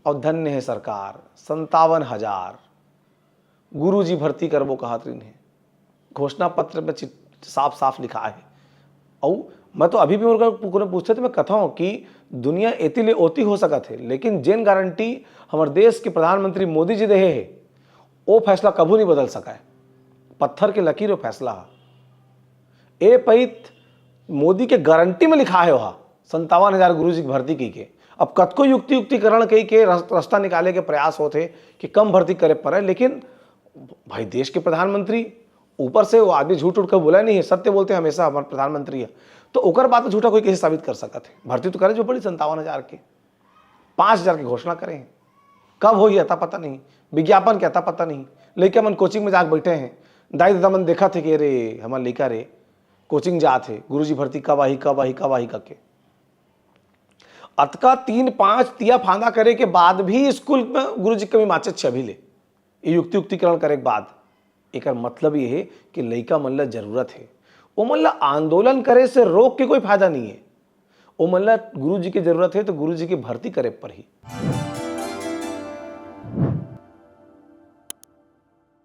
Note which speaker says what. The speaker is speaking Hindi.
Speaker 1: और धन्य है सरकार 57,000 गुरुजी भर्ती करबो कहत रही है। घोषणा पत्र में साफ साफ लिखा है। और मैं तो अभी भी उनको पूछते थे, मैं कथा हूँ कि दुनिया एती ले ओती हो सकत है, लेकिन जेन गारंटी हमारे देश के प्रधानमंत्री मोदी जी दे है वो फैसला कभी नहीं बदल सका है। पत्थर के लकीर फैसला ए पैत मोदी के गारंटी में लिखा है वहाँ 57,000 गुरुजी की भर्ती की के। अब कतको युक्तिकरण कही के रास्ता निकाले के प्रयास होते कि कम भर्ती करे पड़े, लेकिन भाई देश के प्रधानमंत्री ऊपर से वो आदमी झूठ उठ कर बोला नहीं है, सत्य बोलते हैं हमेशा हमारे प्रधानमंत्री है, तो ओकर बात तो झूठा कोई कैसे साबित कर सकता है। भर्ती तो करे जो बड़ी 57,000 के 5,000 की घोषणा करें, कब हो ये अता पता नहीं, विज्ञापन के अता पता नहीं। लड़के मन कोचिंग में जाकर बैठे हैं, दाई दादा मन देखा थे कि अरे हमारे लड़का रे कोचिंग जाते गुरुजी भर्ती कब आई कब आई कब आई करके। अतका 3-5 तिया फांदा करे के बाद भी स्कूल में गुरुजी कभी माचे छवि ले युक्तिकरण करे के बाद एक मतलब ये है कि लड़का मन ला जरूरत है। वो मन ला आंदोलन करे से रोक के कोई फायदा नहीं है। वो मन ला गुरुजी की जरूरत है तो गुरुजी की भर्ती करे पर ही।